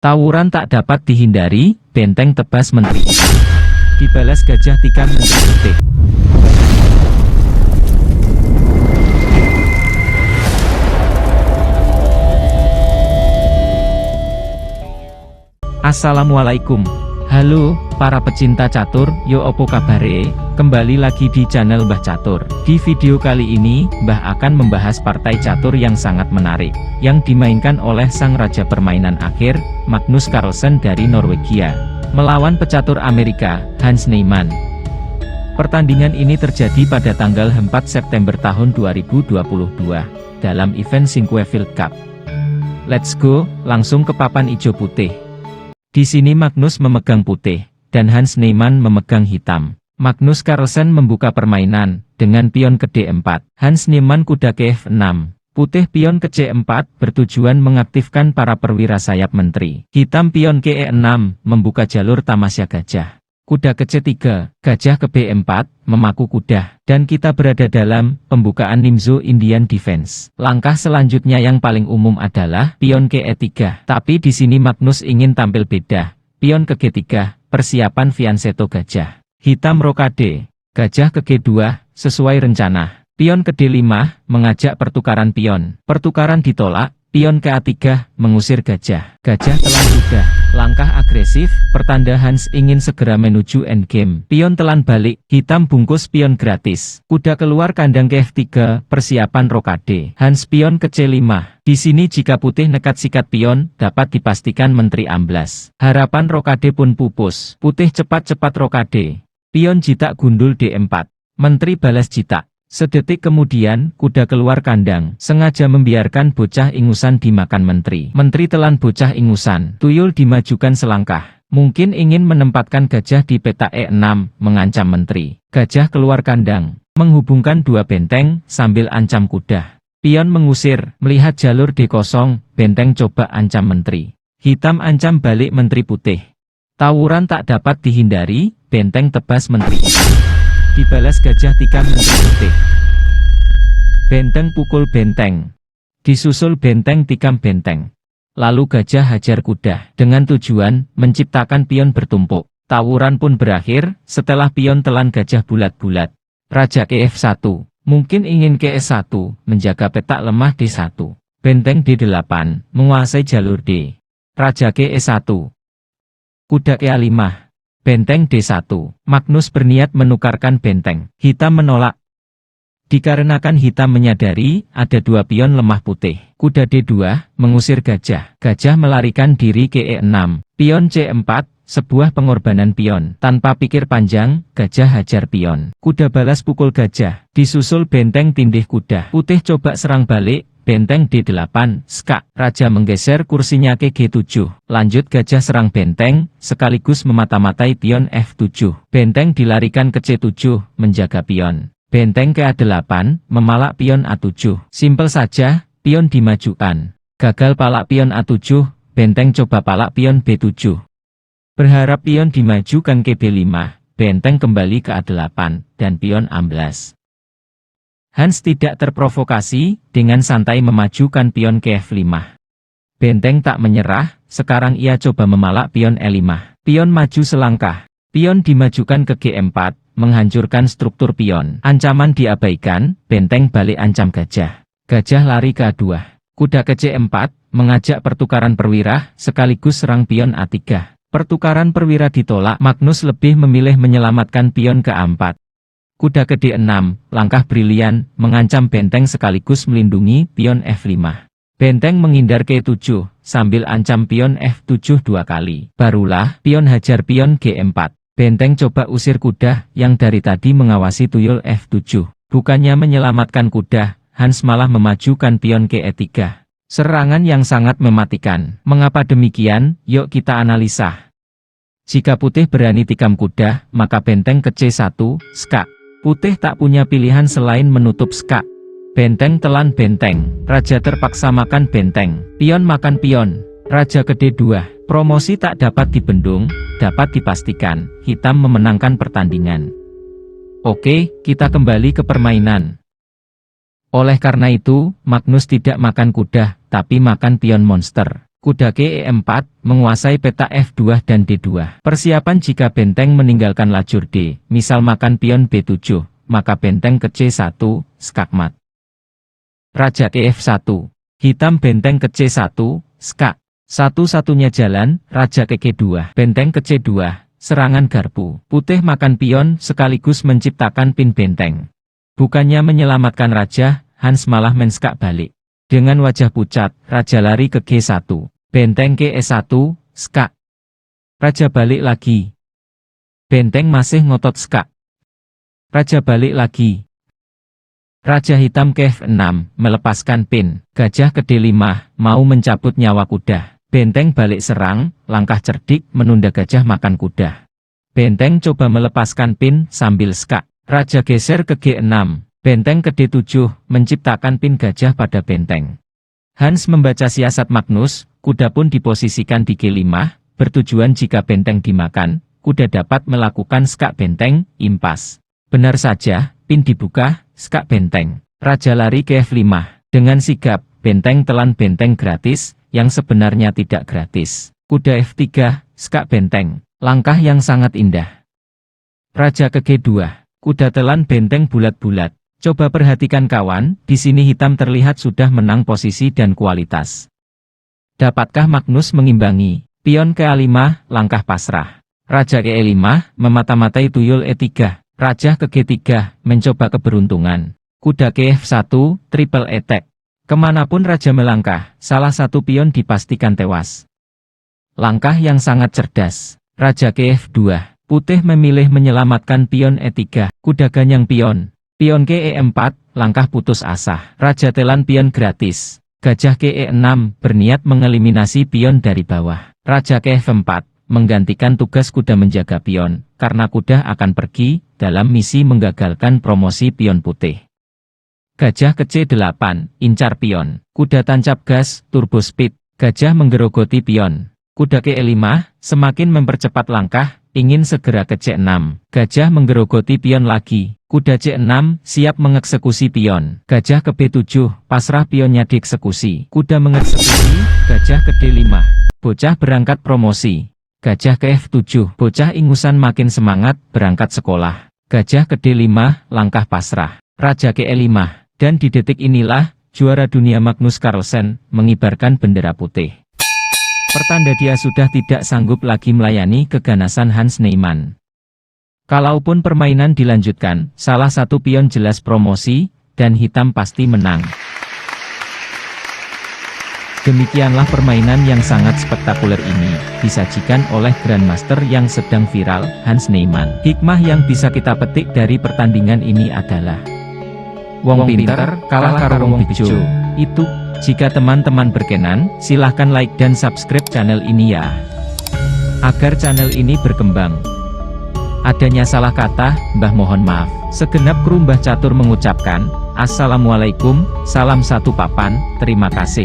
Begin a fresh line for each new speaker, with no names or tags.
Tawuran tak dapat dihindari, benteng tebas menteri. Dibalas gajah tikam menteri putih. Assalamualaikum. Halo, para pecinta catur, yo opo kabare? Kembali lagi di channel Mbah Catur. Di video kali ini, Mbah akan membahas partai catur yang sangat menarik, yang dimainkan oleh sang raja permainan akhir, Magnus Carlsen dari Norwegia, melawan pecatur Amerika, Hans Niemann. Pertandingan ini terjadi pada tanggal 4 September tahun 2022, dalam event Sinquefield Cup. Let's go, langsung ke papan ijo putih. Di sini Magnus memegang putih, dan Hans Niemann memegang hitam. Magnus Carlsen membuka permainan, dengan pion ke D4. Hans Niemann kuda ke F6. Putih pion ke C4, bertujuan mengaktifkan para perwira sayap menteri. Hitam pion ke E6, membuka jalur tamasya gajah. Kuda ke C3, gajah ke B4, memaku kuda. Dan kita berada dalam pembukaan Nimzo Indian Defense. Langkah selanjutnya yang paling umum adalah pion ke E3. Tapi di sini Magnus ingin tampil beda. Pion ke G3, persiapan fianchetto gajah. Hitam rokade, gajah ke G2, sesuai rencana. Pion ke D5, mengajak pertukaran pion. Pertukaran ditolak. Pion ke A3, mengusir gajah. Gajah telan kuda. Langkah agresif, pertanda Hans ingin segera menuju endgame. Pion telan balik, hitam bungkus pion gratis. Kuda keluar kandang ke F3, persiapan rokade. Hans pion ke C5. Di sini jika putih nekat sikat pion, dapat dipastikan menteri amblas. Harapan rokade pun pupus. Putih cepat-cepat rokade. Pion jitak gundul D4. Menteri balas jitak. Sedetik kemudian, kuda keluar kandang, sengaja membiarkan bocah ingusan dimakan menteri. Menteri telan bocah ingusan, tuyul dimajukan selangkah. Mungkin ingin menempatkan gajah di petak E6, mengancam menteri. Gajah keluar kandang, menghubungkan dua benteng, sambil ancam kuda. Pion mengusir, melihat jalur D0, benteng coba ancam menteri. Hitam ancam balik menteri putih. Tawuran tak dapat dihindari, benteng tebas menteri. Dibalas gajah tikam menteri putih. Benteng pukul benteng. Disusul benteng tikam benteng. Lalu gajah hajar kuda, dengan tujuan menciptakan pion bertumpuk. Tawuran pun berakhir, setelah pion telan gajah bulat-bulat. Raja ke F1, mungkin ingin ke S1, menjaga petak lemah D1. Benteng D8, menguasai jalur D. Raja ke E1. Kuda ke A5. Benteng D1, Magnus berniat menukarkan benteng. Hitam menolak. Dikarenakan hitam menyadari, ada dua pion lemah putih. Kuda D2, mengusir gajah. Gajah melarikan diri ke E6. Pion C4, sebuah pengorbanan pion. Tanpa pikir panjang, gajah hajar pion. Kuda balas pukul gajah. Disusul benteng tindih kuda. Putih coba serang balik. Benteng D8, skak. Raja menggeser kursinya ke G7. Lanjut gajah serang benteng, sekaligus memata-matai pion F7. Benteng dilarikan ke C7, menjaga pion. Benteng ke A8, memalak pion A7. Simpel saja, pion dimajukan. Gagal palak pion A7, benteng coba palak pion B7. Berharap pion dimajukan ke B5, benteng kembali ke A8, dan pion amblas. Hans tidak terprovokasi, dengan santai memajukan pion ke F5. Benteng tak menyerah, sekarang ia coba memalak pion E5. Pion maju selangkah. Pion dimajukan ke G4, menghancurkan struktur pion. Ancaman diabaikan, benteng balik ancam gajah. Gajah lari ke A2. Kuda ke C4, mengajak pertukaran perwira, sekaligus serang pion A3. Pertukaran perwira ditolak, Magnus lebih memilih menyelamatkan pion ke A4. Kuda ke D6, langkah brilian, mengancam benteng sekaligus melindungi pion F5. Benteng menghindar ke E7, sambil ancam pion F7 dua kali. Barulah, pion hajar pion G4. Benteng coba usir kuda, yang dari tadi mengawasi tuyul F7. Bukannya menyelamatkan kuda, Hans malah memajukan pion ke E3. Serangan yang sangat mematikan. Mengapa demikian? Yuk kita analisa. Jika putih berani tikam kuda, maka benteng ke C1, skak. Putih tak punya pilihan selain menutup skak. Benteng telan benteng. Raja terpaksa makan benteng. Pion makan pion. Raja ke D2. Promosi tak dapat dibendung, dapat dipastikan. Hitam memenangkan pertandingan. Oke, kita kembali ke permainan. Oleh karena itu, Magnus tidak makan kuda, tapi makan pion monster. Kuda ke E4, menguasai peta F2 dan D2. Persiapan jika benteng meninggalkan lajur D, misal makan pion B7, maka benteng ke C1, skakmat. Raja ke F1, hitam benteng ke C1, skak. Satu-satunya jalan, raja ke G2, benteng ke C2, serangan garpu. Putih makan pion sekaligus menciptakan pin benteng. Bukannya menyelamatkan raja, Hans malah menskak balik. Dengan wajah pucat, raja lari ke G1, benteng ke E1, skak. Raja balik lagi. Benteng masih ngotot skak. Raja balik lagi. Raja hitam ke F6, melepaskan pin. Gajah ke D5, mau mencabut nyawa kuda. Benteng balik serang, langkah cerdik menunda gajah makan kuda. Benteng coba melepaskan pin sambil skak. Raja geser ke G6. Benteng ke D7, menciptakan pin gajah pada benteng. Hans membaca siasat Magnus, kuda pun diposisikan di G5, bertujuan jika benteng dimakan, kuda dapat melakukan skak benteng, impas. Benar saja, pin dibuka, skak benteng. Raja lari ke F5, dengan sigap, benteng telan benteng gratis, yang sebenarnya tidak gratis. Kuda F3, skak benteng, langkah yang sangat indah. Raja ke G2, kuda telan benteng bulat-bulat. Coba perhatikan kawan, di sini hitam terlihat sudah menang posisi dan kualitas. Dapatkah Magnus mengimbangi? Pion ke A5, langkah pasrah. Raja ke E5, memata-matai tuyul E3. Raja ke G3, mencoba keberuntungan. Kuda ke F1, triple attack. Kemanapun raja melangkah, salah satu pion dipastikan tewas. Langkah yang sangat cerdas. Raja ke F2, putih memilih menyelamatkan pion E3. Kuda ganyang pion. Pion ke E4, langkah putus asa. Raja telan pion gratis. Gajah ke E6, berniat mengeliminasi pion dari bawah. Raja ke F4, menggantikan tugas kuda menjaga pion, karena kuda akan pergi, dalam misi menggagalkan promosi pion putih. Gajah ke C8, incar pion. Kuda tancap gas, turbo speed. Gajah menggerogoti pion. Kuda ke E5, semakin mempercepat langkah, ingin segera ke C6. Gajah menggerogoti pion lagi. Kuda C6, siap mengeksekusi pion. Gajah ke B7, pasrah pionnya dieksekusi. Kuda mengeksekusi, gajah ke D5. Bocah berangkat promosi. Gajah ke F7, bocah ingusan makin semangat, berangkat sekolah. Gajah ke D5, langkah pasrah. Raja ke E5, dan di detik inilah, juara dunia Magnus Carlsen, mengibarkan bendera putih. Pertanda dia sudah tidak sanggup lagi melayani keganasan Hans Niemann. Kalaupun permainan dilanjutkan, salah satu pion jelas promosi, dan hitam pasti menang. Demikianlah permainan yang sangat spektakuler ini, disajikan oleh Grandmaster yang sedang viral, Hans Niemann. Hikmah yang bisa kita petik dari pertandingan ini adalah wong pinter, kalah karo wong bejo. Itu, jika teman-teman berkenan, silahkan like dan subscribe channel ini ya. Agar channel ini berkembang. Adanya salah kata, Mbah mohon maaf. Segenap kru Mbah Catur mengucapkan, Assalamualaikum, salam satu papan, terima kasih.